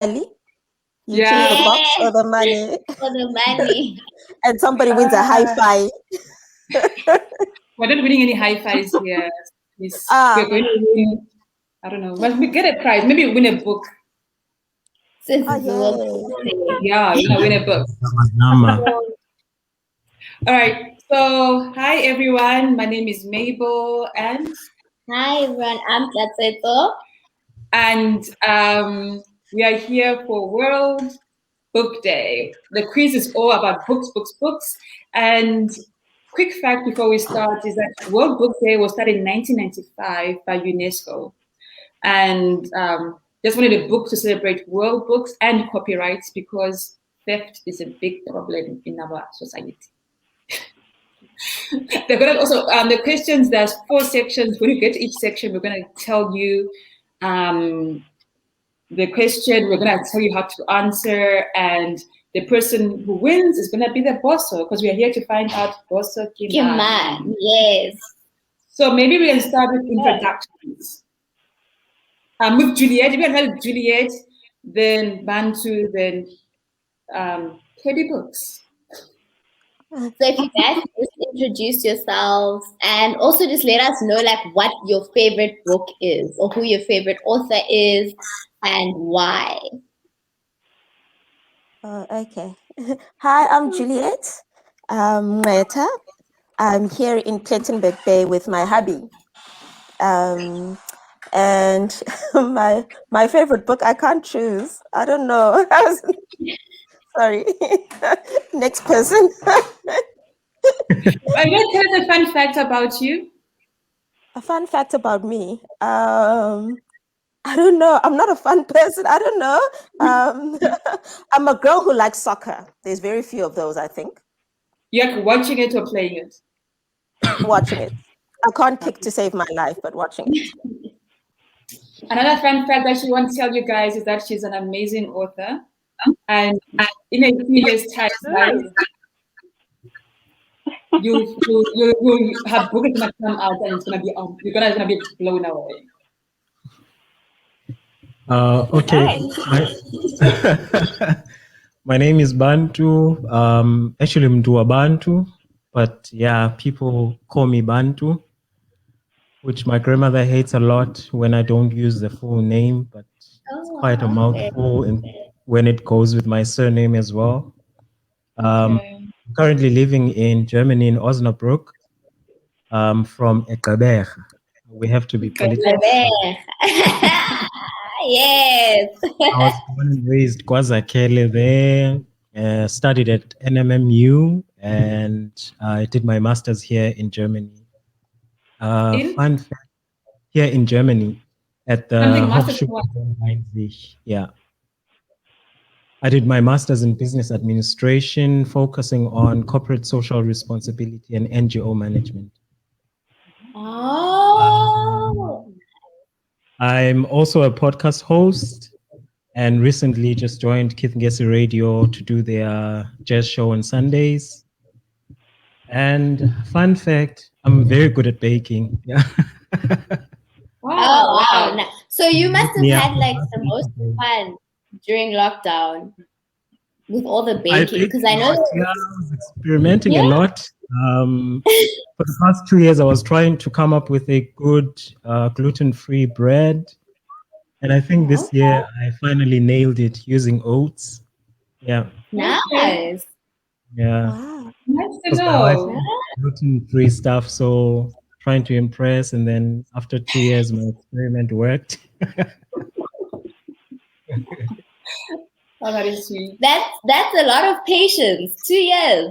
You choose the Yeah. box or the money. For the money. And somebody wins a hi-fi. We're not winning any high fives here. We're going to win, I don't know, but we get a prize. Maybe win a book. Since it's the World Cup. Yeah, we're gonna win a book. All right. So, hi everyone. My name is Mabel, and Hi everyone, I'm Katseto. And we are here for World Book Day. The quiz is all about books, books, books. And quick fact before we start is that World Book Day was started in 1995 by UNESCO. And just wanted a book to celebrate world books and copyrights because theft is a big problem in our society. They're gonna also the questions. There's 4 sections. When you get to each section, we're gonna tell you the question. We're gonna tell you how to answer, and the person who wins is gonna be the bosso because we are here to find out Bosso Ke. Yes. So maybe we can start with introductions. With Juliet, we can have Juliet, then Bantu, then Teddy Books. So if you guys just introduce yourselves and also just let us know like what your favorite book is or who your favorite author is and why. Okay. Hi, I'm Juliet Meta. I'm here in Plettenberg Bay with my hubby. And my favorite book, I can't choose. I don't know. Sorry. Next person. Are you going to tell us a fun fact about you? A fun fact about me. I don't know. I'm not a fun person. I don't know. I'm a girl who likes soccer. There's very few of those, I think. You're watching it or playing it? Watching it. I can't pick to save my life, but watching it. Another fun fact that she wants to tell you guys is that she's an amazing author. And in a few years' time, guys, you have books gonna come out and it's gonna be you're gonna be blown away. Okay. My name is Bantu. Actually, I'm Mdua Bantu, but yeah, people call me Bantu, which my grandmother hates a lot when I don't use the full name, but it's quite a mouthful when it goes with my surname as well. Currently living in Germany, in Osnabrück, from Ekaber. We have to be political. Yes. I was born and raised Kwazakele there, studied at NMMU, and I did my master's here in Germany. Fun fact, here in Germany at the Hochschule. Yeah. I did my master's in business administration, focusing on corporate social responsibility and NGO management. Oh. I'm also a podcast host and recently just joined Guess Guessa Radio to do their jazz show on Sundays. And fun fact, I'm very good at baking. Yeah. Wow. So you must have had like the most fun during lockdown with all the baking because I know I was experimenting a lot. For the past 2 years, I was trying to come up with a good gluten-free bread. And I think this year I finally nailed it using oats. Yeah. Nice. Yeah. Wow. Nice to know. Gluten-free stuff, so trying to impress, and then after 2 years, my experiment worked. Oh, that is sweet. That's a lot of patience. 2 years.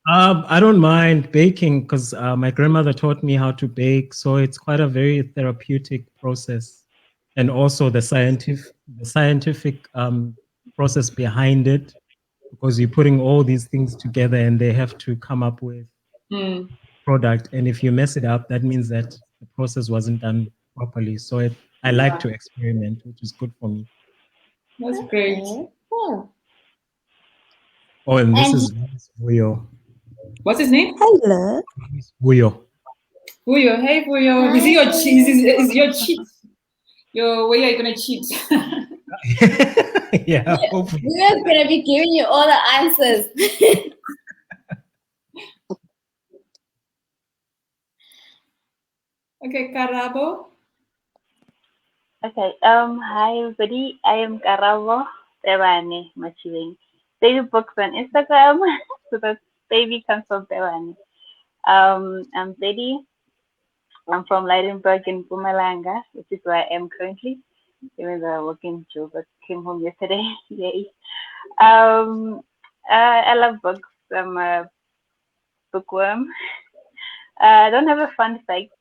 I don't mind baking because my grandmother taught me how to bake, so it's quite a very therapeutic process, and also the scientific process behind it, because you're putting all these things together and they have to come up with product. And if you mess it up, that means that the process wasn't done properly. So I like to experiment, which is good for me. That's great. Cool. Oh, and this is Vuyo. What's his name? Hello. Vuyo. Vuyo. Hey, Vuyo. Is he your cheat? Is your cheat? Where are you gonna cheat? Yeah, hopefully. We are gonna be giving you all the answers. Okay, Karabo. Okay. Hi everybody. I am Karavo Tewani Machiling. Baby books on Instagram. So that baby comes from Tewani. I'm Betty. I'm from Leidenburg in Pumalanga, which is where I am currently. Even though I work in Joburg, came home yesterday. Yay. I love books. I'm a bookworm. I don't have a fun fact,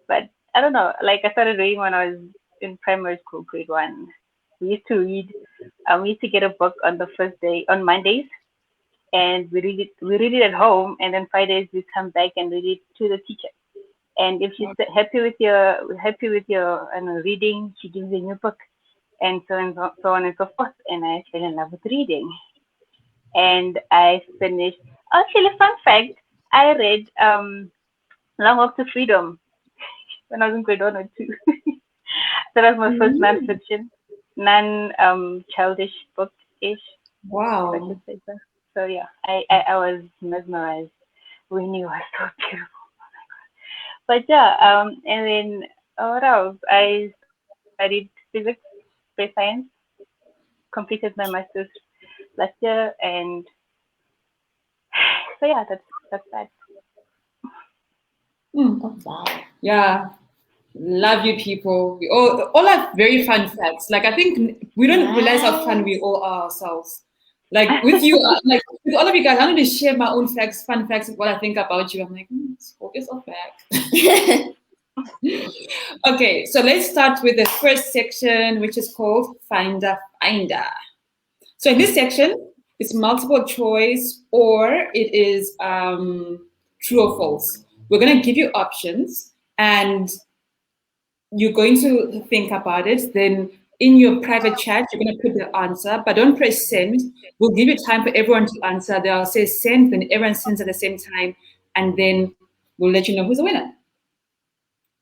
but I don't know. Like I started reading when I was in primary school, grade one. We used to read. We used to get a book on the first day on Mondays, and we read it. We read it at home, and then Fridays we come back and read it to the teacher. And if she's happy with your reading, she gives you a new book, and so on and so forth. And I fell in love with reading, and I finished. Actually, fun fact: I read Long Walk to Freedom when I was in grade one or two. That was my first non-fiction, non-childish book ish. Wow. So yeah, I was mesmerized. Winnie was so beautiful. But yeah, and then what else? I studied physics, space science, completed my master's last year, and so yeah, that's that. Oh, wow. Yeah. Love you people. We all have very fun facts. Like I think we don't realize how fun we all are ourselves. Like with you, like with all of you guys, I'm going to share my own facts, fun facts, what I think about you. I'm like, focus on facts. Okay, so let's start with the first section, which is called Finda Finda. So in this section, it's multiple choice or it is true or false. We're going to give you options and you're going to think about it. Then in your private chat, you're going to put the answer, but don't press send. We'll give you time for everyone to answer. They'll say send, then everyone sends at the same time, and then we'll let you know who's the winner.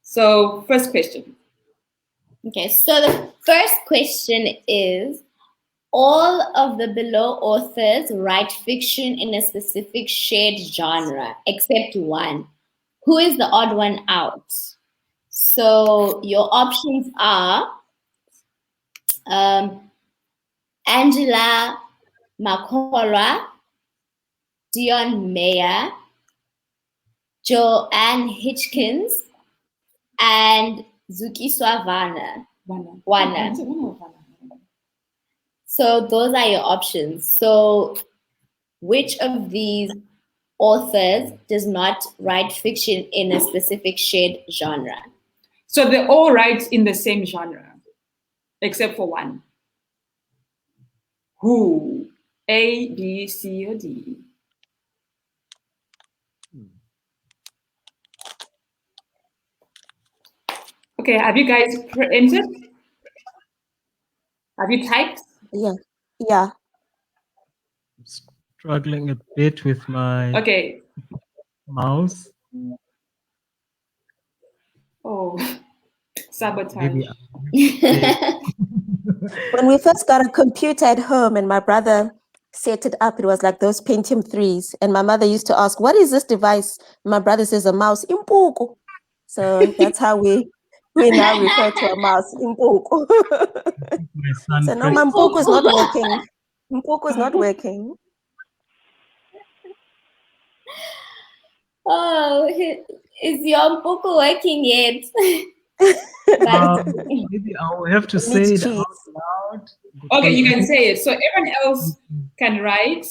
So first question. Okay, so the first question is, all of the below authors write fiction in a specific shared genre, except one. Who is the odd one out? So your options are Angela Makolwa, Dion Mayer, Joanne Hitchkins, and Zukiswa Wana. So those are your options. So which of these authors does not write fiction in a specific shared genre? So they all write in the same genre, except for one. Who? A, B, C, or D? Okay, have you guys entered? Have you typed? Yeah. Yeah. Struggling a bit with my mouse. Oh, sabotage. Maybe. When we first got a computer at home and my brother set it up, it was like those Pentium 3s. And my mother used to ask, what is this device? My brother says a mouse. Impuku. So that's how we now refer to a mouse. Impuku. My son So no, my Mpuku is not working. Mpuku is not working. Oh, is your Mpuku working yet? Maybe I'll have to say it out loud. Okay, you can say it. So everyone else can write.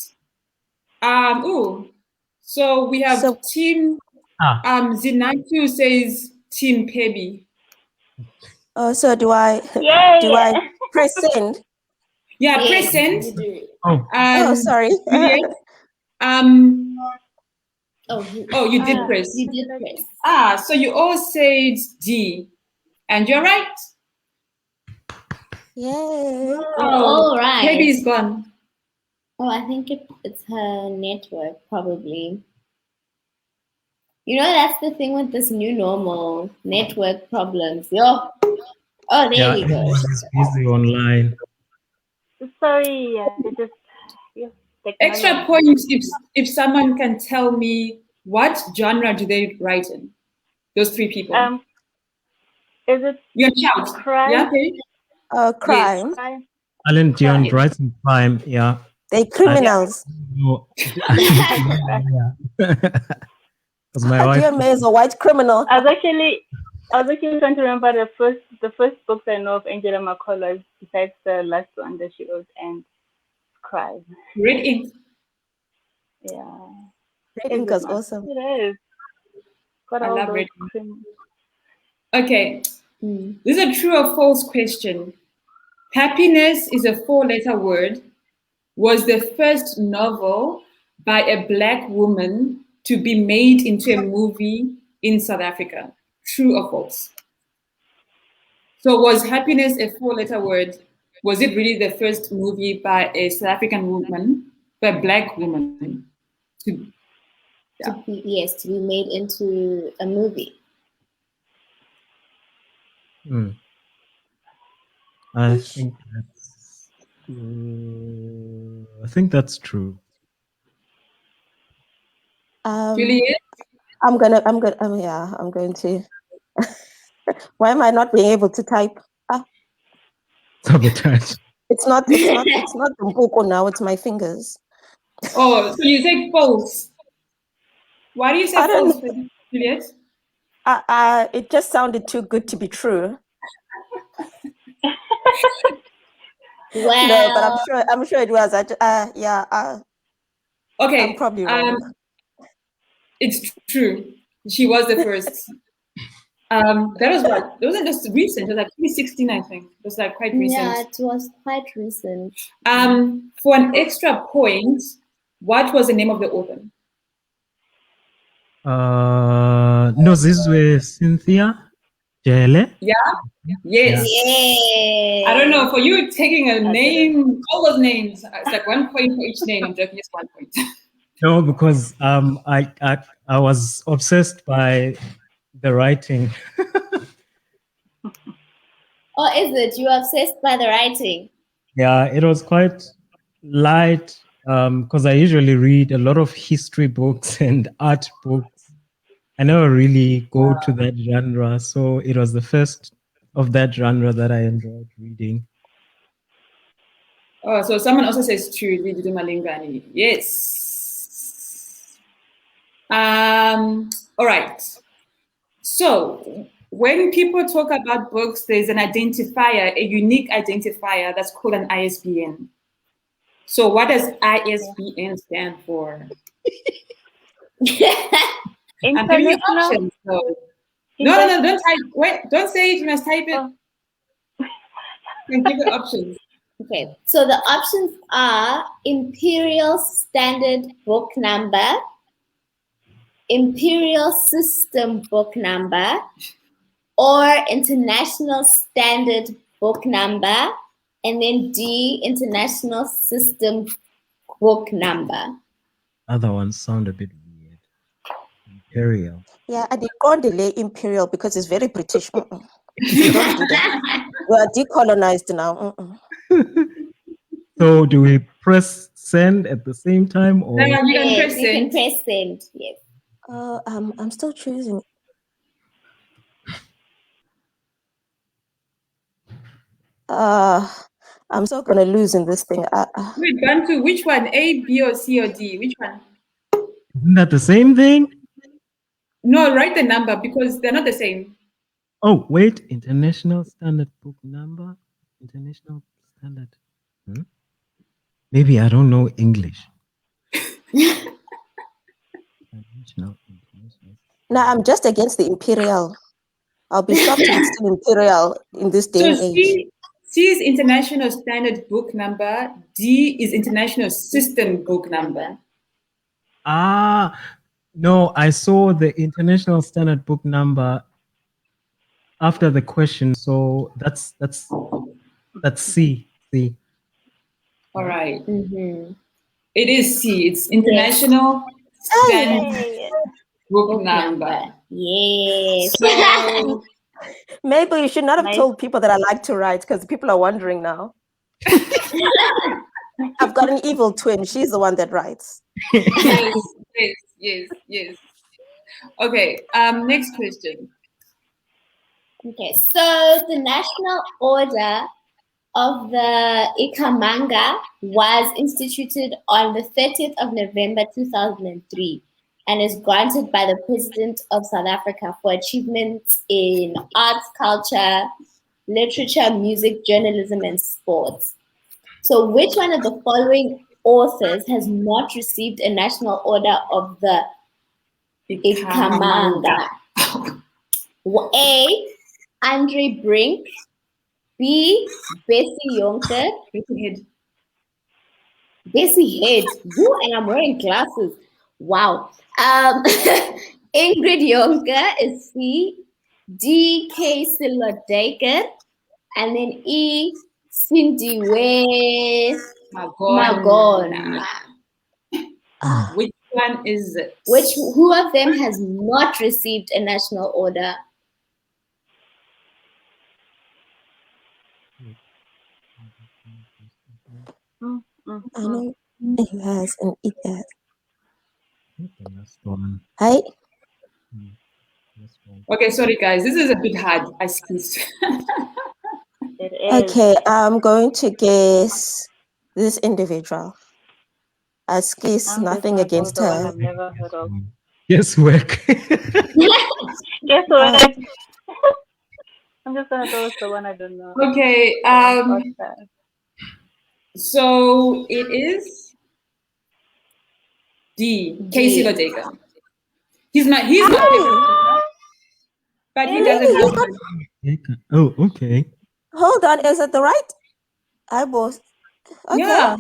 So we have Team Zinatu says Team Pebi. So do I press send? Yeah, press send. Oh, sorry. Juliet, you did press. You did press. So you all said D, and you're right. Yay. All right. Pebi is gone. Oh, I think it's her network, probably. You know, that's the thing with this new normal, network problems. Oh, there we go. Everyone is busy online. sorry. It just Extra technology. points if someone can tell me what genre do they write in. Those three people. Is it You can shout. crime? Yeah, okay. Crime. Crime? Alan Dion Crime. writes in crime. Yeah. They criminals. No. Because my wife. Dion May is a white criminal. I was actually trying to remember the first books I know of Angela McCullough, besides the last one that she wrote, and Crime. Red Ink. Yeah. Red Ink is awesome. It is. Got I all love those Red Ink. criminals. Okay. This is a true or false question. Happiness is a 4-letter word. Was the first novel by a Black woman to be made into a movie in South Africa. True or false? So was happiness a 4-letter word? Was it really the first movie by a South African woman, by a Black woman? To be made into a movie. I think that's true. Juliet? I'm going to. Why am I not being able to type? Sabotage. It's not the Mboko now, it's my fingers. Oh, so you say false. Why do you say false, Juliet? It just sounded too good to be true. Well, no, but I'm sure it was. Okay. I'm probably wrong. It's true. She was the first. That was what? It wasn't just recent. It was like 2016, I think. It was like quite recent. Yeah, it was quite recent. For an extra point, what was the name of the author? No, this was Cynthia Jele. Yeah. Yes. Yeah. I don't know. For you taking a name, all those names, it's like 1 point for each name. I'm joking. It's 1 point. No, because I was obsessed by the writing. Oh, is it? You are obsessed by the writing? Yeah, it was quite light because I usually read a lot of history books and art books. I never really go to that genre, so it was the first of that genre that I enjoyed reading. Oh, so someone also says true. Malingani. Yes. All right. So when people talk about books, there's an identifier, a unique identifier that's called an ISBN. So what does ISBN stand for? I'm giving you options. So. No, don't type. Wait, don't say it. You must type it. And give the options. Okay, so the options are Imperial Standard Book Number, Imperial System Book Number, or International Standard Book Number, and then D, International System Book Number. Other ones sound a bit weird. Imperial. Yeah, I did not delay Imperial because it's very British. Don't do that. We are decolonized now. So do we press send at the same time, or No, you can Yes, press you can send. press send. Yes. I'm still choosing. I'm still gonna lose in this thing. Wait, Bantu, which one? A, B, or C, or D? Which one? isn't that the same thing? No, write the number because they're not the same. Oh, wait, International Standard Book Number? International Standard. Maybe I don't know English. International. No, I'm just against the Imperial. I'll be shocked if it's still Imperial in this day and age. C is International Standard Book Number. D is International System Book Number. No, I saw the International Standard Book Number after the question, so that's C. C. All right. Mm-hmm. It is C. It's International Standard Book Number. Yes. So Maybe you should not have told people that I like to write because people are wondering now. I've got an evil twin. She's the one that writes. Yes. Okay, next question. Okay, so the national order of the Ikamanga was instituted on the 30th of November 2003 and is granted by the President of South Africa for achievements in arts, culture, literature, music, journalism, and sports. So which one of the following authors has not received a national order of the Ikamanga? A. Andre Brink. B. Bessie Yonke. Bessie Head. Woo, and I'm wearing glasses. Wow. Ingrid Yonke is C. D. K. Silodeke. And then E. Cindy Magona. Which one is it? Who of them has not received a national order? I know it has and it has. The last one. Hi. Okay, sorry guys, this is a bit hard. I squeezed. It is. Okay, I'm going to guess this individual. I squeeze I'm nothing just gonna go against with the one her. I've never heard of. Guess work. Guess what? I'm just gonna go with the one I don't know. Okay, Author. so it is D. Casey Lodega. He's my favorite, but he doesn't have one. Oh, okay. Hold on, is it the right? I was. Okay. Yeah.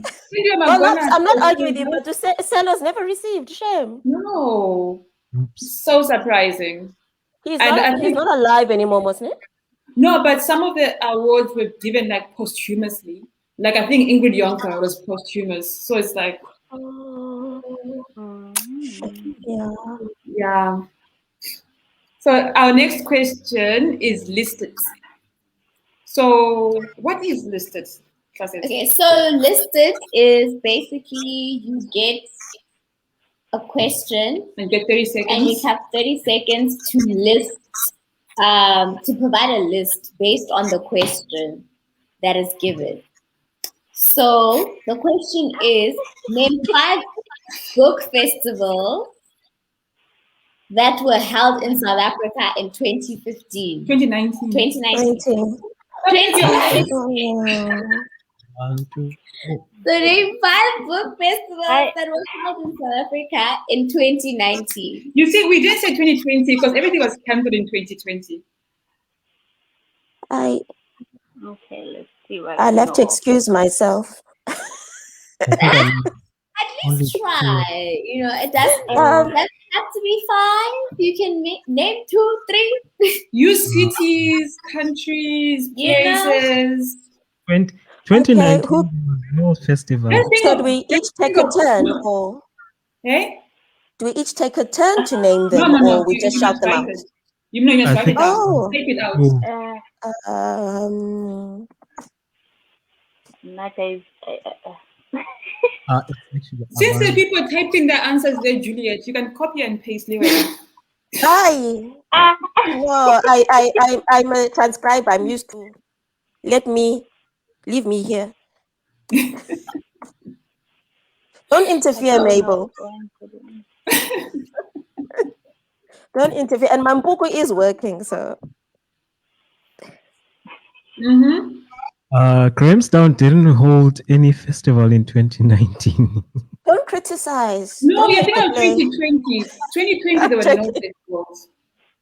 Well, I'm not arguing with you, but Sello's never received. Shame. No. Oops. So surprising. He's And not alive anymore, wasn't it? No, but some of the awards were given like posthumously. Like I think Ingrid Jonker was posthumous. So it's like yeah. So our next question is listed. So what is listed? Okay, so listed is basically you get a question and get 30 seconds. And you have 30 seconds to list, to provide a list based on the question that is given. So the question is, name 5 book festivals that were held in South Africa in 2015. 2019. 2019. 2019. 1, 2, 3. So name 5 book festivals that were held in South Africa in 2019. You see, we didn't say 2020 because everything was cancelled in 2020. Okay, let's see what I'll have to excuse myself. At least try. You know, it doesn't have to be 5. You can name 2, 3. Use cities, countries, places. 2019 was no festival. So do we each take a turn, or do we each take a turn to name them, No. or we just shout them out? You know, you just write it out. Oh. Type it out. Since the people typed in their answers there, Juliet, you can copy and paste later. No, I'm a transcriber. I'm used to. Leave me here. Don't interfere, Mabel. Don't interfere. And Mambuku is working, so. Grahamstown didn't hold any festival in 2019. Don't criticize. No, you're thinking of 2020. 2020, there were no festivals.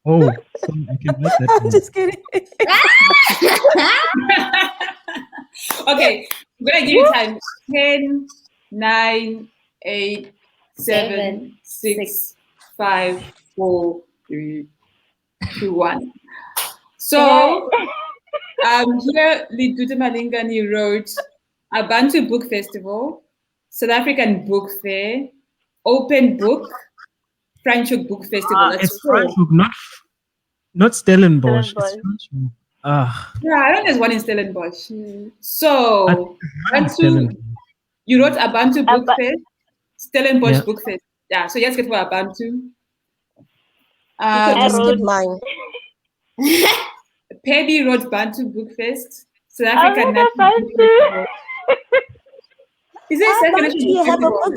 Oh, so I can write that. I'm just kidding. Okay, I'm gonna give you time. 10, 9, 8, 7, 6, 5, 4, 3, 2, 1. So here Liduta Malingani wrote Abantu Book Festival, South African Book Fair, Open Book, Franschhoek Book Festival. That's it's Franschhoek, not Stellenbosch. It's Franschhoek. Yeah, I know there's one in Stellenbosch. So, you You wrote Abantu Book Fest, Stellenbosch Yeah. Book Fest. Yeah, so yes, get for Abantu. You can I just skip wrote- mine. Paddy wrote Bantu Book Fest, South I African wrote National Book Abantu. Festival. Is there a South African Bantu, National you Book have a Festival? book.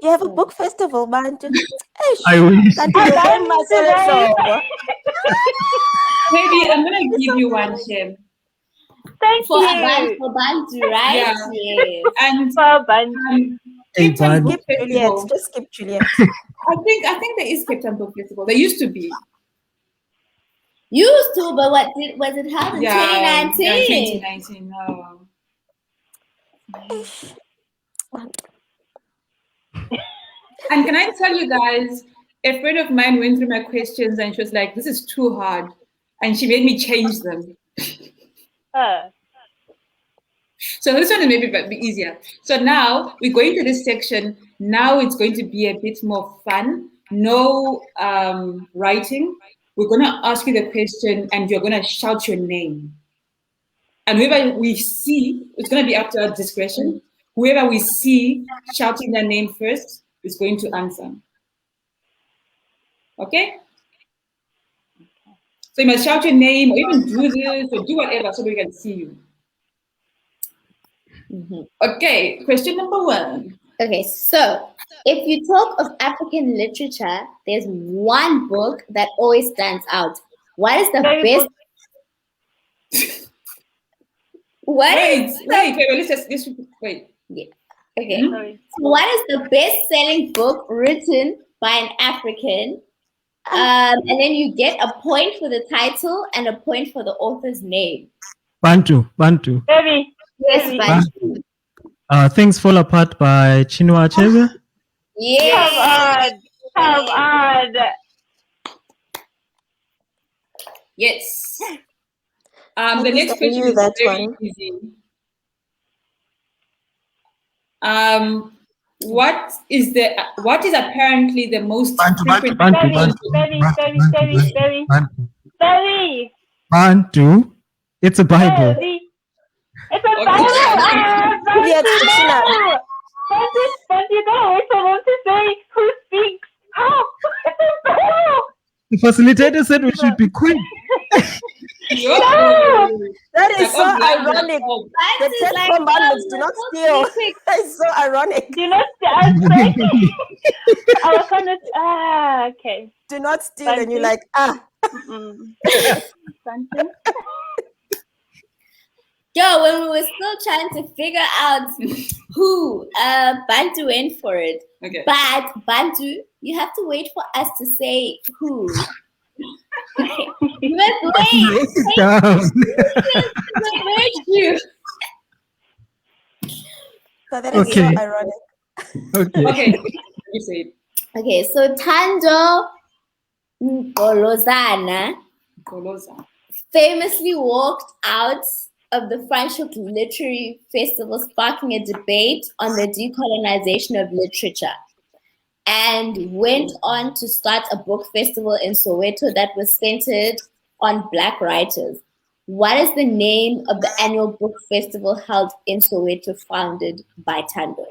You have a book festival, Bantu. I wish. Kanti ngibe masole hlobo. Paddy, I'm gonna give you one share. Thank For you. Bantu, right? Yeah. Yes. And For Abantu. Cape Town Book Skip Juliet. Festival. Just skip Juliet. I think there is Cape Town Book Festival. There used to be. Used to, but was it held in 2019? Yeah, 2019. No. And can I tell you guys, a friend of mine went through my questions and she was like, "This is too hard," and she made me change them. So this one is maybe a bit easier. So now we're going to this section. Now it's going to be a bit more fun. No writing. We're going to ask you the question and you're going to shout your name. And whoever we see, it's going to be up to our discretion. Whoever we see shouting their name first is going to answer. Okay? So you must shout your name or even do this or do whatever so we can see you. Okay, question number 1. Okay, so if you talk of African literature, there's one book that always stands out. What is the Very best? What is Wait, let's just wait. okay? Sorry. So what is the best-selling book written by an African? And then you get a point for the title and a point for the author's name. Bantu. Very. Yes, Very. Bantu. Things Fall Apart by Chinua Achebe. Yeah. Come on. Yes. At The least next I question knew is that very one. easy. What is apparently the most frequent Very. Bantu. It's a Bible. Very. It's a Okay. Bible. Juliet Dictionary. But you don't wait for them to say who speaks. Oh, it's a Bible. The facilitator said we should be quick. That is so ironic. The Bantu's 10 like, commandments "Oh, do not we're steal. so quick." That is so ironic. Do not ask. I was kind of okay. Do not steal. And you're like, Something. Yo, when we were still trying to figure out who, Bantu went for it. Okay. But Bantu, you have to wait for us to say who. You must wait. Down. So that is so Okay. ironic. Okay. You say it. Okay, so Tando Ngolozana Goloza. famously walked out of the Franschhoek Literary Festival, sparking a debate on the decolonization of literature, and went on to start a book festival in Soweto that was centered on Black writers. What is the name of the annual book festival held in Soweto, founded by Tando?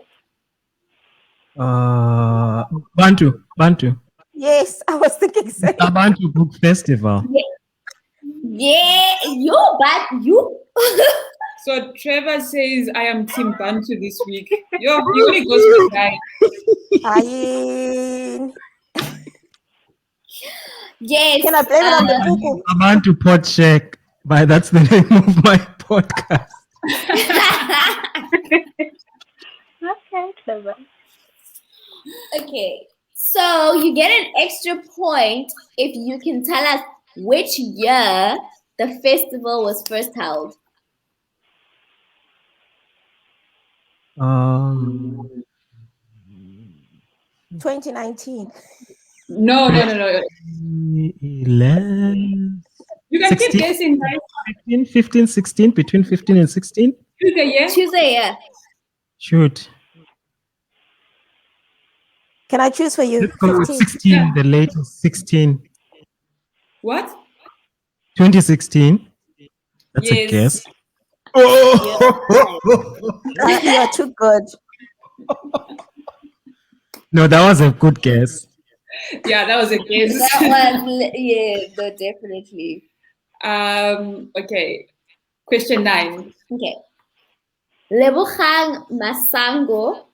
Bantu. Yes, I was thinking same. The Bantu Book Festival. Yeah, you. So Trevor says I am Team Bantu this week. He only goes for guy. Ayin. Yes. Can I blame it on the Puku? The Bantu Pot Check. That's the name of my podcast. Okay, clever. Okay, so you get an extra point if you can tell us which year the festival was first held. 2019. No. 11, You can 16. keep guessing, guys. 15, 16, between 15 and 16. Choose a year. Choose a year. Shoot. Can I choose for you? Let's go with 15. 16, the latest 16. What? 2016. That's a Yes. guess. You are too good. No, that was a good guess. Yeah, that was a guess. That was, yeah, no, definitely. Okay. Question 9. Okay. Lebogang Masango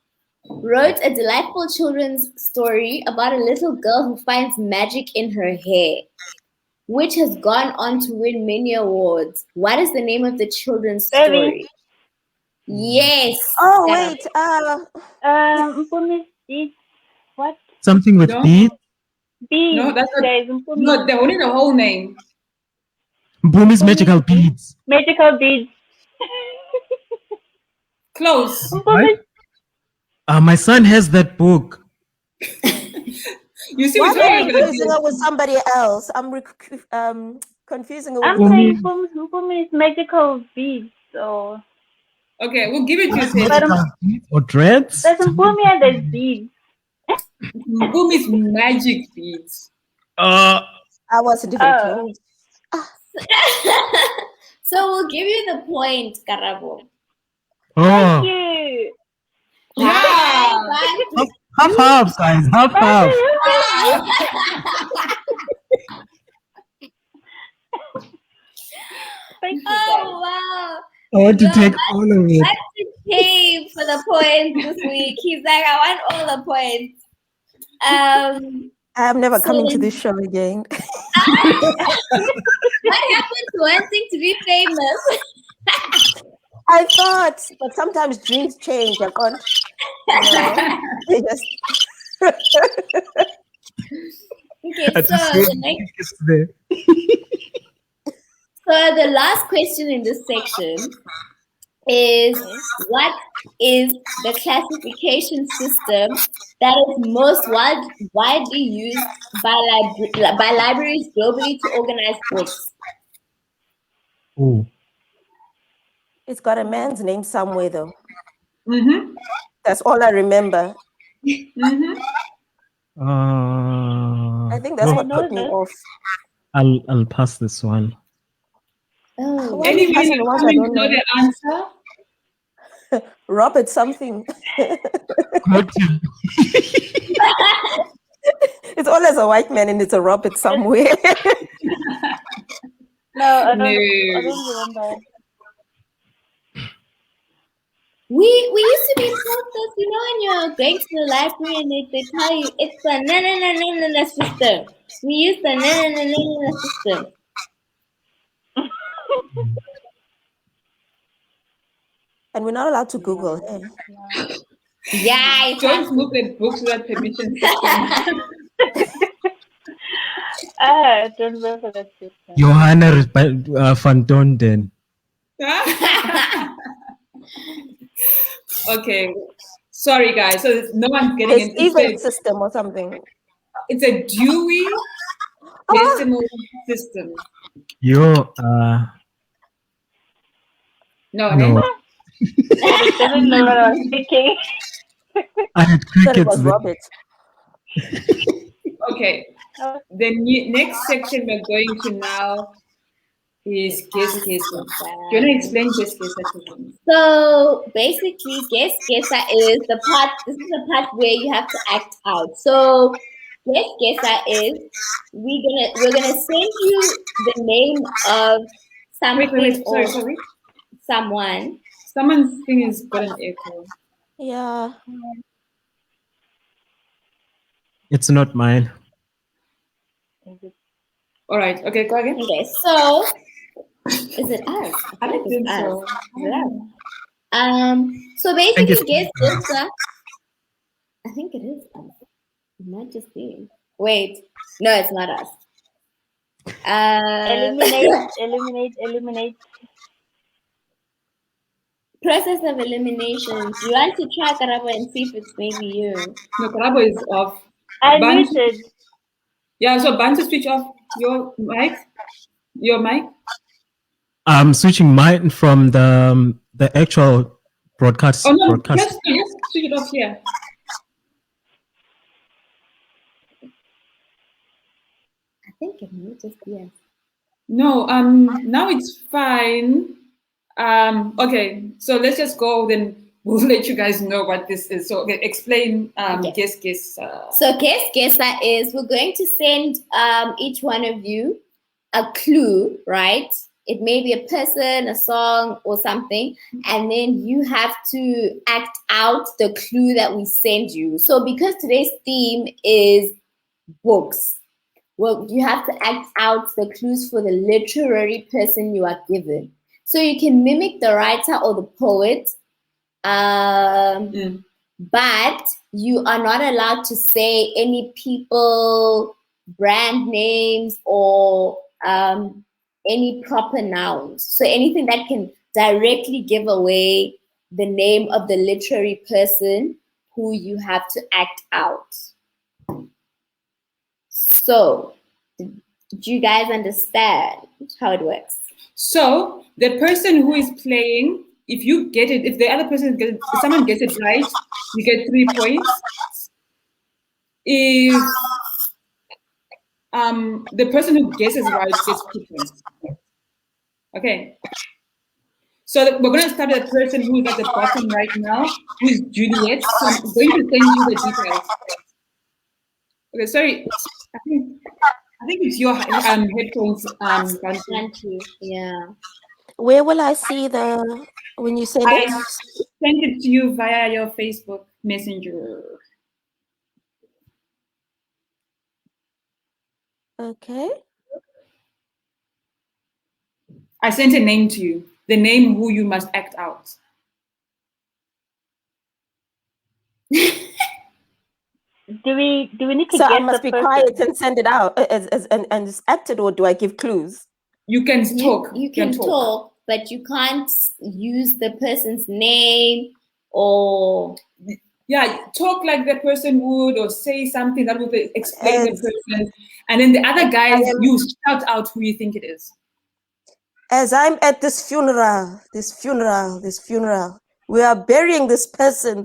wrote a delightful children's story about a little girl who finds magic in her hair, which has gone on to win many awards. What is the name of the children's story? Yes. Oh wait, Mpumi's beads. What? Something with No? beads. Beads. No, that's not. Guys, No, they're only the whole name. Bhumi's magical beads. Magical beads. Close. Mpumi's My son has that book. You see, why we am told you I we were gonna confusing do her with somebody else? I'm confusing her with I'm saying Mpumi's magical beads. So Okay, we'll give it to you, Ted. Magical beads or dreads? there's Mpumi and there's beads. Bhumi's magic beads. I wasn't even Oh. close. So we'll give you the point, Karabo. Oh, Thank you. Yeah. half, guys, half. Thank you, guys. Oh wow. I want to Yo, take all of it. Maxi came for the points this week. He's like, I want all the points. I'm never coming to So- this show again. What happened to wanting to be famous? I thought, but sometimes dreams change. I can't, they just Okay, I so just the next, it's there. so the last question in this section is, what is the classification system that is most widely used by libraries globally to organize books? Oh, it's got a man's name somewhere though. Mm-hmm. That's all I remember. Mm-hmm. I think that's what know put me this. off. I'll pass this one. Oh, Why Any are you passing of the you ones I coming to don't know know? the answer? Robert something. It's always a white man and it's a Robert somewhere. No, I No. don't remember. we used to be taught this, you know, when you're going to the library and they tell you it's the na system. We use the na system. And we're not allowed to Google. Eh? Yeah, it's Don't look at books without permission. I don't remember that system. Johanna van Donden. Okay. Sorry, guys. So no one's getting It's even system or something. It's a Dewey Decimal System. Yo, No. no. I didn't know what I was thinking. I had That it crickets was there. Robert. Okay. The next section we're going to now is Guess Guessa. Do you want to explain Guess Guessa to me? So basically, Guess Guessa is the part. This is the part where you have to act out. So Guess Guessa is we're gonna send you the name of something Wait. or Sorry. someone. Someone's thing has got an echo. Yeah. It's not mine. All right. Okay, go again. Okay, so is it us? I don't think so. Is it us? So basically, Guess Guessa. I think it is us. It might just be. Wait, no, it's not us. Eliminate. Process of elimination. You want to try Karabo and see if it's maybe you. No, Karabo is off. I Bunch- muted. Yeah, so Bantu, switch off your mic. Your mic. I'm switching mine from the actual broadcast. Oh no, broadcast. just switch it off here. I think it might just be us. No, now it's fine. Okay, so let's just go then. we'll let you guys know what this is. So okay, explain Okay. Guess Guess. So Guess Guessa is we're going to send each one of you a clue, right? It may be a person, a song, or something, and then you have to act out the clue that we send you. So because today's theme is books, well, you have to act out the clues for the literary person you are given. So you can mimic the writer or the poet, but you are not allowed to say any people, brand names, or any proper nouns. So anything that can directly give away the name of the literary person who you have to act out. So, do you guys understand how it works? So the person who is playing, if you get it, if the other person gets, if someone gets it right, you get 3 points. If the person who guesses right gets 2 points. Okay. So we're going to start with the person who is at the bottom right now, who is Juliet. So I'm going to send you the details. Okay, sorry. I think it's your headphones. Thank you. Yeah. Where will I see when you send I it? sent it to you via your Facebook Messenger. Okay. I sent a name to you. The name who you must act out. Do we need to So guess I must the be person? quiet and send it out and it's acted, or do I give clues? You can talk. You can talk, but you can't use the person's name or talk like the person would, or say something that would explain the As- person, and then the other guys, you shout out who you think it is. As I'm at this funeral, we are burying this person.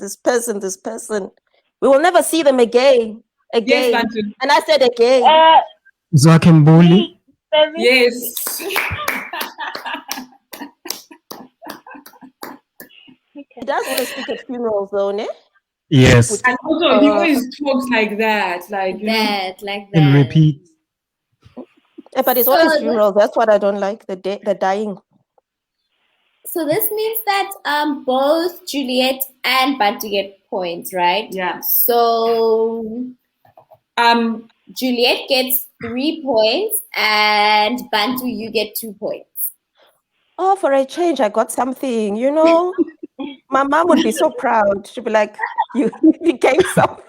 We will never see them again. Yes, Bantu. And I said again. Zwakembuli. Yes. He does want to speak at funerals, though, ne? Yes. And also, he always talks like that, like that. And repeat. Yeah, but it's So always funerals. That's what I don't like, the dying. So this means that both Juliet and Bantu get points, right? Yeah. So Juliet gets 3 points and Bantu, you get 2 points. Oh, for a change, I got something, you know. My mom would be so proud. She'd be like, you became something.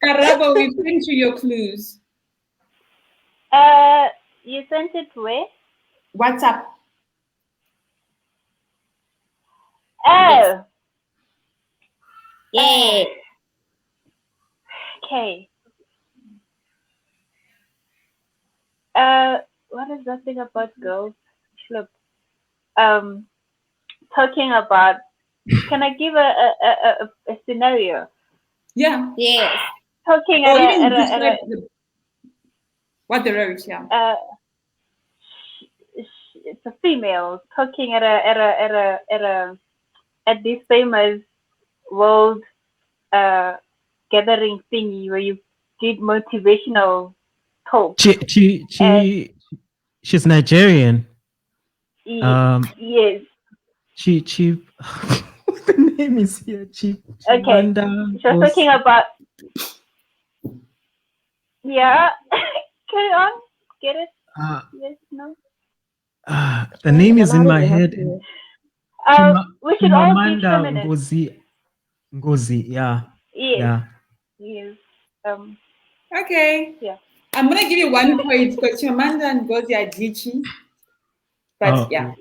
Karabo, we sent you your clues. You sent it where? WhatsApp. Oh. Yeah. Okay. What is that thing about girls? Look. Talking about. Can I give a scenario? Yeah. Yes. Talking Or at even a describe what the lyrics, yeah. It's a female talking at this famous world gathering thingy where you did motivational talk. She's Nigerian. Yes. She the name is here. Okay. She was talking about. Yeah. Carry on. Get it? Yes. No. The name is in my head. We should all give some minutes. Ngozi, yeah. Yes. Yeah. Yes. Okay. Yeah. I'm gonna give you 1 point because Chimamanda and Ngozi are glitchy. But yeah.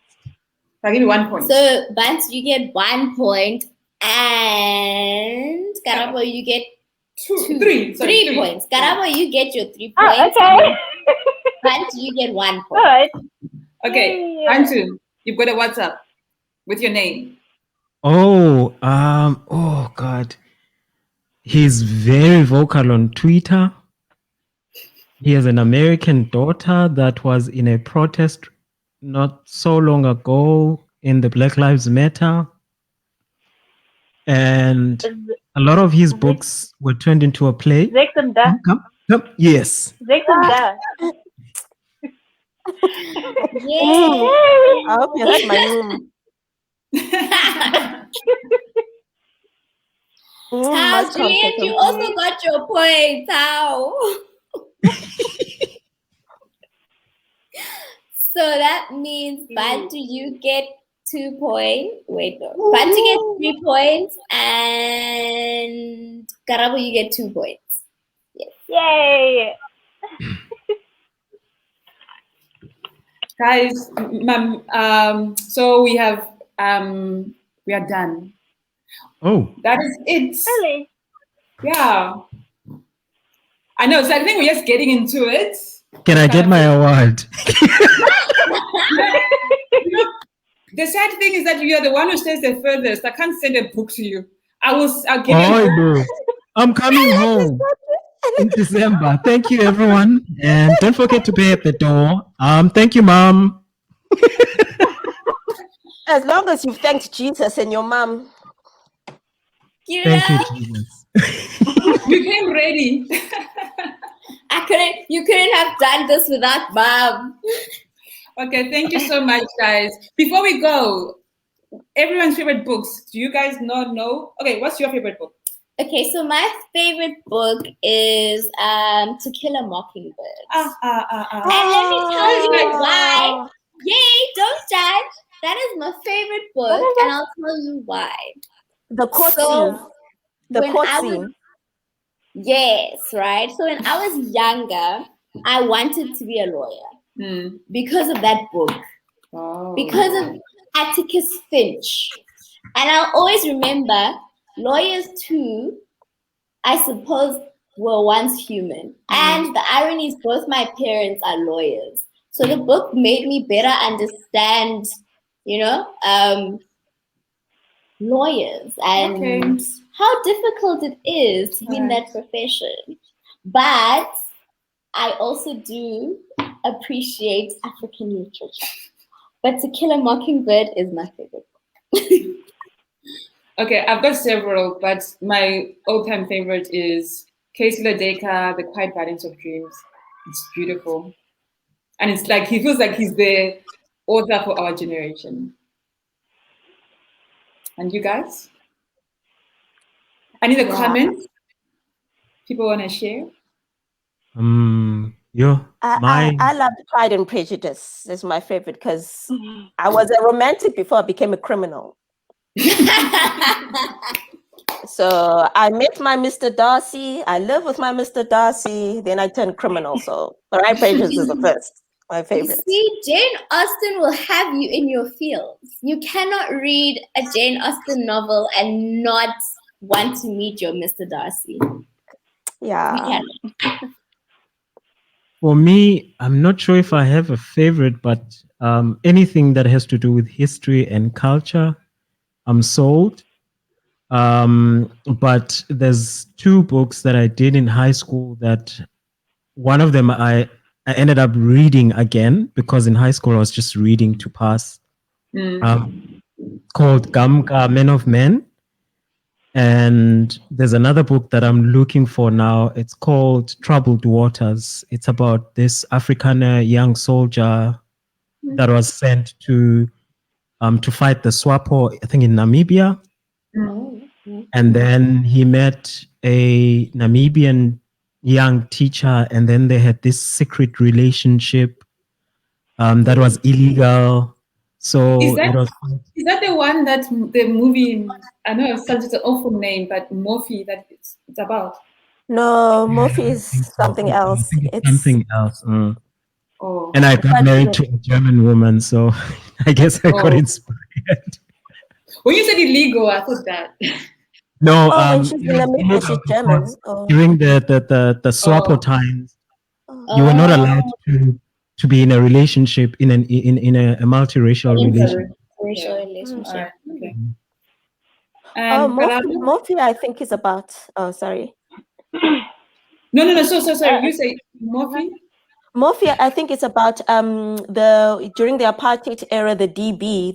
I'll give you 1 point. So Bantu, you get 1 point, and Karabo, you get 3 points. Karabo, you get your 3 points. Okay. Bantu, you get 1 point. All right. Okay. Bantu, you've got a WhatsApp with your name. Oh God. He's very vocal on Twitter. He has an American daughter that was in a protest not so long ago in the Black Lives Matter. and a lot of his books were turned into a play. Zekunda. Come. Yes. Zekunda. Yay! I hope you heard my room. How, Must Juliet, you also got your point. How? So that means Bantu, you get 2 points. Wait, no. Bantu gets 3 points, and Karabo, you get 2 points. Yes. Yay! Guys, so we have we are done. Oh. That is it. Really? Yeah. I know. So I think we're just getting into it. Can I get my award? The sad thing is that you are the one who stays the furthest. I can't send a book to you. I'll give you. Oh, no. I'm coming home in December. Thank you, everyone. And don't forget to pay at the door. Thank you, Mom. As long as you've thanked Jesus and your mom. Thank you, Jesus. You came ready. You couldn't have done this without Mom. Okay, thank you so much, guys. Before we go, everyone's favorite books. Do you guys not know? Okay, what's your favorite book? Okay, so my favorite book is To Kill a Mockingbird. And And let me tell you why. Yay, don't judge. That is my favorite book, and I'll tell you why. The court scene. The when court I scene. was- Yes, right. So when I was younger, I wanted to be a lawyer because of that book, because of Atticus Finch. And I'll always remember lawyers too, I suppose, were once human. And the irony is both my parents are lawyers. So the book made me better understand, lawyers and how difficult it is to be in that profession. But I also do appreciate African literature. But To Kill a Mockingbird is my favorite book. Okay, I've got several, but my all-time favorite is Casey Ledeka, The Quiet Violence of Dreams. It's beautiful. And it's like, he feels like he's the author for our generation. And you guys? Any comments people want to share? I loved Pride and Prejudice. It's my favorite because I was a romantic before I became a criminal. So I met my Mr. Darcy. I live with my Mr. Darcy. Then I turned criminal. So Pride and Prejudice is the first. My favorite. You see, Jane Austen will have you in your feels. You cannot read a Jane Austen novel and not want to meet your Mr. Darcy. Yeah. For me, I'm not sure if I have a favorite, but anything that has to do with history and culture, I'm sold. But there's 2 books that I did in high school that one of them I ended up reading again because in high school I was just reading to pass. Called Gamka, Men of Men. And there's another book that I'm looking for now. It's called Troubled Waters. It's about this African young soldier that was sent to fight the SWAPO, I think in Namibia. And then he met a Namibian young teacher, and then they had this secret relationship that was illegal. So is that the one that the movie? I know it's such an awful name, but Morphe that it's about. No, Morphe is something else. It's something else. Oh. And I got married to a German woman, so I guess I got inspired. When you said illegal, I thought that. No, when she's in Namibia, she's German. During the SWAPO times, you were not allowed to be in a relationship in a multiracial relationship. Relationship. Okay. Morphe, I think is about. Oh, sorry. No. So sorry. You say Morphe? Morphe, I think it's about during the apartheid era, the DB,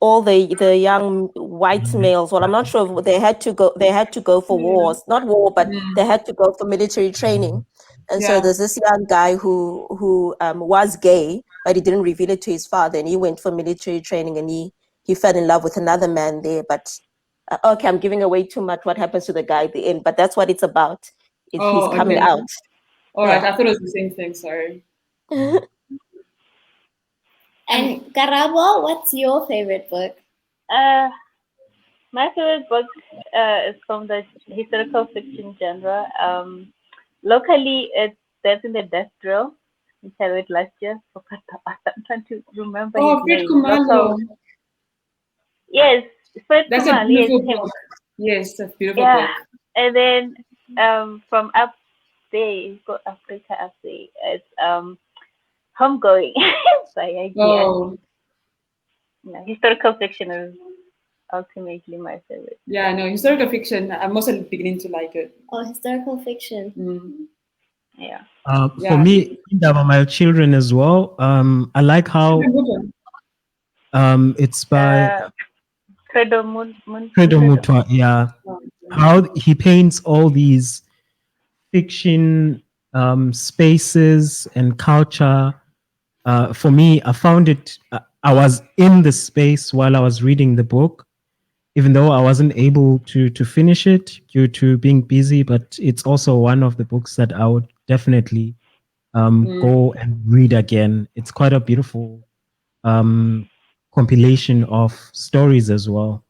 all the young white males. Well, I'm not sure if they had to go. They had to go for wars, not war, but they had to go for military training. And so Yeah. there's this young guy who was gay, but he didn't reveal it to his father, and he went for military training, and he fell in love with another man there. But okay, I'm giving away too much. What happens to the guy at the end? But that's what it's about. He's coming Okay. out. All right. Yeah. I thought it was the same thing. Sorry. And Karabo, what's your favorite book? My favorite book is from the historical fiction genre. Locally, it's Death in the Death Drill, which I read last year. I'm trying to remember his Fred name. Kumalo. Yes, Fred That's a Kumalo. beautiful Yes, him. book. Yes, a beautiful Yeah, book. and then from up there, go Africa up there. It's Homegoing by IGN. Oh, Historical fiction is ultimately my favorite. yeah, no, historical fiction. I'm also beginning to like it. Oh, historical fiction. Mm. Yeah. For Yeah. me, my children as well. I like how it's by Credo Credo Mutwa. Yeah, Oh, how he paints all these fiction spaces and culture. For me, I found it. I was in the space while I was reading the book, even though I wasn't able to finish it due to being busy. But it's also one of the books that I would definitely go and read again. It's quite a beautiful compilation of stories as well.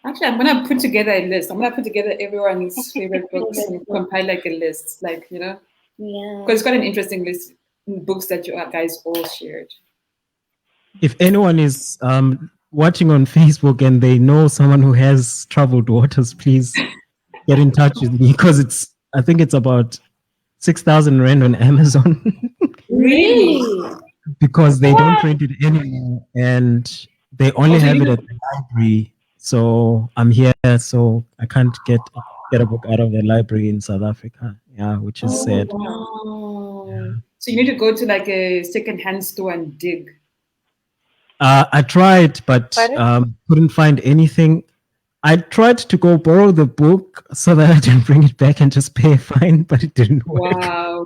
Actually, I'm gonna put together a list. I'm gonna put together everyone's favorite books and compile like a list, like Yeah. because it's quite an interesting list in books that you guys all shared. If anyone is watching on Facebook and they know someone who has troubled waters, please get in touch with me because I think it's about 6,000 Rand on Amazon Really? because they don't print it anymore and they only Also, have you it at the library. So I'm here, so I can't get a book out of the library in South Africa. Yeah, which is sad. Wow. So you need to go to like a second-hand store and dig. I tried, but couldn't find anything. I tried to go borrow the book so that I didn't bring it back and just pay a fine, but it didn't work. Wow.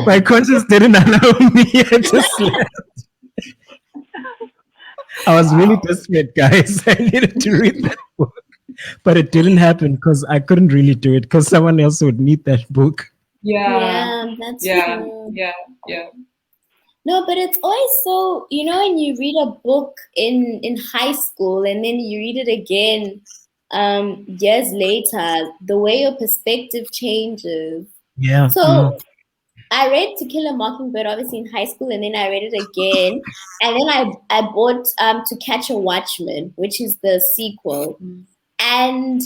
My conscience didn't allow me. I just left. I was really desperate, guys. I needed to read that book, but it didn't happen because I couldn't really do it because someone else would need that book. Yeah. That's Yeah. true. Yeah. No, but it's always so, when you read a book in high school and then you read it again years later, the way your perspective changes. Yeah. So I read To Kill a Mockingbird obviously in high school, and then I read it again, and then I bought To Catch a Watchman, which is the sequel, and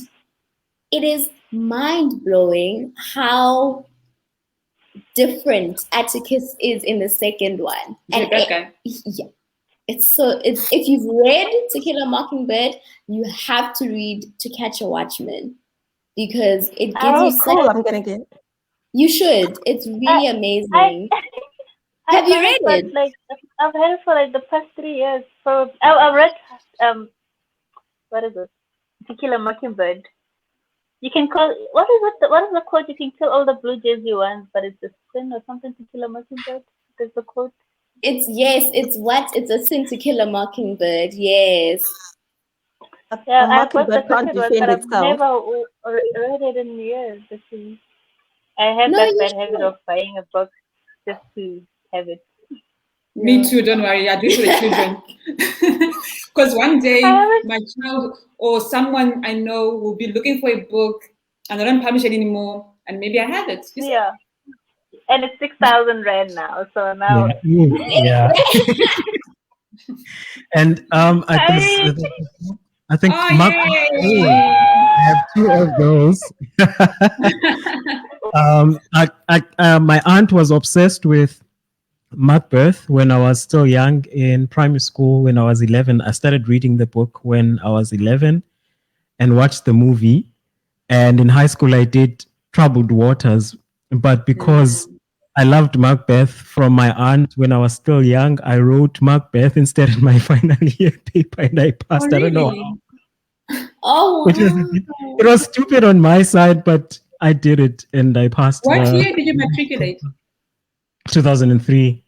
it is mind blowing how different Atticus is in the second one. And yeah, it's if you've read To Kill a Mockingbird, you have to read To Catch a Watchman because it gives you cool. I'm gonna get. You should. It's really amazing. Have you read it? Like I've read it for like the past 3 years. So I've read what is it? To Kill a Mockingbird. You can call what is the quote? You can kill all the blue jays you want, but it's a sin or something to kill a mockingbird. There's the quote. It's a sin to kill a mockingbird. Yes. Yeah, a mockingbird can't defend I've itself. never read it in years. I have that bad habit of buying a book just to have it. Me too, don't worry. I do it for the children. Because one day my child or someone I know will be looking for a book and I don't publish it anymore, and maybe I have it. Yeah. And it's 6,000 Rand now. So now yeah. And I think I have 2 of those. My aunt was obsessed with Macbeth when I was still young in primary school. When I was 11, I started reading the book when I was 11 and watched the movie. And in high school, I did Troubled Waters. But because I loved Macbeth from my aunt when I was still young. I wrote Macbeth instead of my final year paper and I passed. Oh, I don't know really? how. Oh, Which was it was stupid on my side, but I did it and I passed What the year did you matriculate? 2003.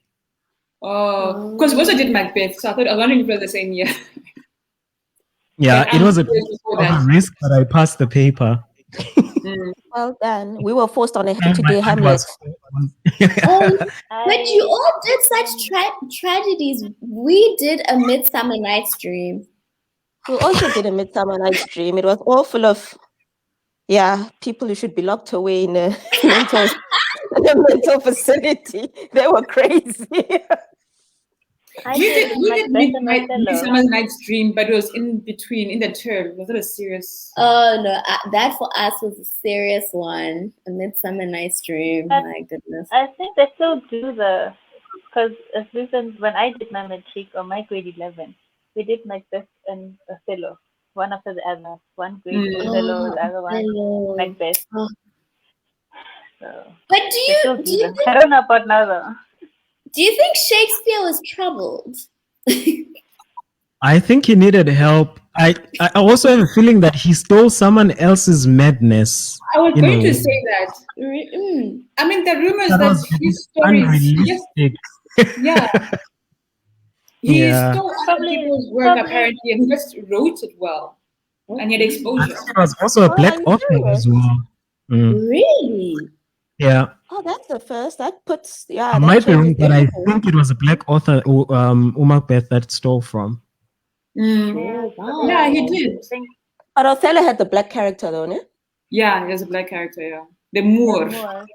Oh, because we also did Macbeth, so I thought I was wondering if it was the same year. Yeah, But it I'm was a years before of a that. risk, but I passed the paper. Mm. Well done. We were forced on a And to my do aunt Hamlet. oh, but you I all did such tragedies. We did A Midsummer Night's Dream. We also did a Midsummer Night's Dream. It was all full of, people who should be locked away in a mental, in a mental facility. They were crazy. I We did did Macbeth and Othello. Midsummer Night's Dream, but it was in between, in the term. Was it a serious? Oh no, that for us was a serious one. A Midsummer Night's Dream. But- My goodness. I think they still do because as recent when I did my matric or my grade 11, we did Macbeth and Othello, one after the other. One grade Mm. Othello, the other one Hello. Macbeth. Oh. So But they still do them. think I don't know about now though. do you think Shakespeare was troubled? I think he needed help. I also have a feeling that he stole someone else's madness. I was You going know. to say that. I mean, the rumors That that was his stories, yes, unrealistic. yeah, he Yeah. stole other Probably- people's work probably- apparently, and he just wrote it well, and he had I exposure. think it was also a Oh, black are you author serious? as well. Mm, Really? yeah. Oh, that's the first. That puts, I that might be wrong, changes but I everything. think it was a black author, Macbeth, that stole from. Mm. Oh, wow. Yeah, he did. I think But Othello had the black character, though, no? Yeah, he was a black character. Yeah, the Moor. more.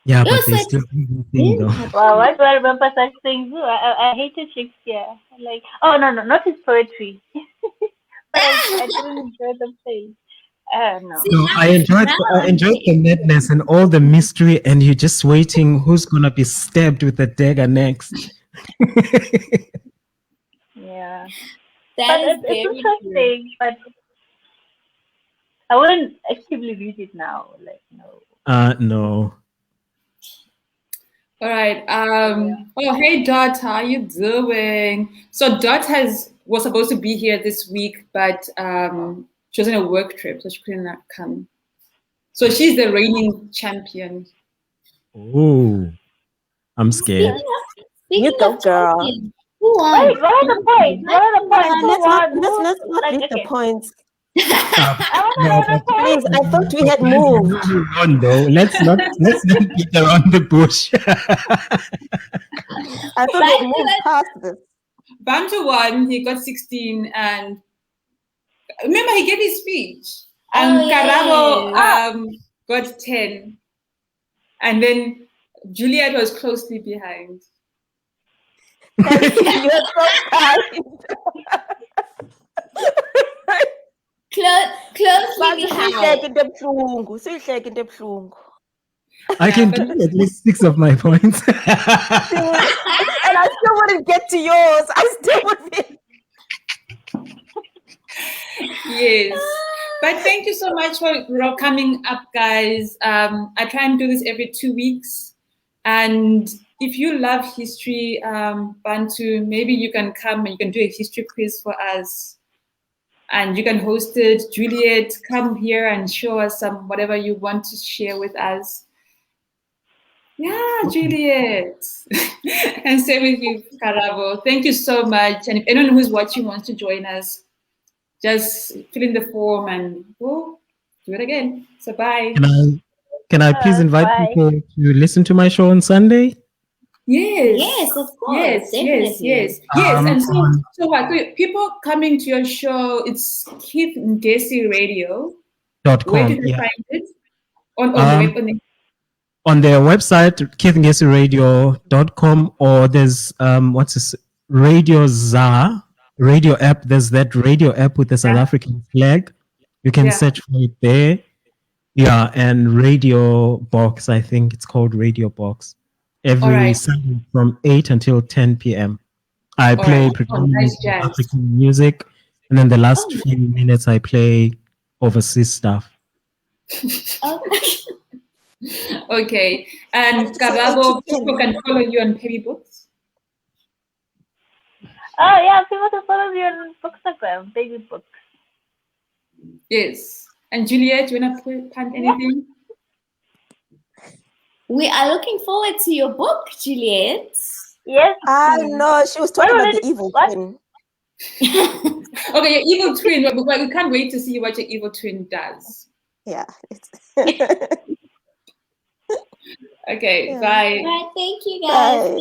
Yeah, No, but they so still did the thing though. Wow, why do I remember such things? I hated Shakespeare. Like, oh no, not his poetry. But I didn't enjoy the play. No. See, No, I enjoyed the madness and all the mystery, and you're just waiting who's gonna be stabbed with a dagger next. Yeah. that But is it's very true. interesting, but I wouldn't actively read it now. Like, no. No. All right. Oh, hey Dot, how you doing? So Dot was supposed to be here this week, but she was on a work trip, so she couldn't come. So she's the reigning champion. Oh, I'm scared. Speaking go, of girl. champions, who won? Wait, what are the points? What are the points? Who Let's won? not Like, read the okay. points. I want to No, know the but- Please, points. I thought we had You moved. know who won, though. Let's not beat around the bush. I thought we had moved past this. Bantu won, he got 16, and remember he gave his speech. And Oh, yeah. Karabo got 10. And then Juliet was closely behind. You're so kind. Closely behind. Sihleke into ebuhlungu. I can do at least 6 of my points. And I still wouldn't get to yours. I still wouldn't. Yes. But thank you so much for coming up, guys. I try and do this every 2 weeks. And if you love history, Bantu, maybe you can come and you can do a history quiz for us. And you can host it. Juliet, come here and show us some whatever you want to share with us. Yeah, Juliet. And same with you, Karabo. Thank you so much. And if anyone who's watching wants to join us, just fill in the form and we'll do it again. So bye. Can I please invite Bye. people to listen to my show on Sunday? Yes. Yes, of course. Yes, Definitely. yes. And so what? So people coming to your show, it's Keith Ngesi Radio. Where .com, do they yeah. find it? On the web. On their website, keithngessiradio.com, or there's what's this Radio ZA radio app. There's that radio app with the South African flag. You can search for it there. Yeah, and Radio Box, I think it's called Radio Box. Every Sunday from 8 until 10 p.m. I play predominantly African music, and then the last few minutes I play overseas stuff. Okay. And to say 8 to Karabo, 10. people can follow you on Perry Books. Oh yeah, people can follow me on Bookstagram, baby books. Yes. And Juliet, you wanna plant anything? We are looking forward to your book, Juliet. Yes. I please. know, she was When talking will about it? the evil What? twin. Okay, your evil twin. We can't wait to see what your evil twin does. Yeah. It's Okay, Yeah. bye. All right, thank you guys. Bye.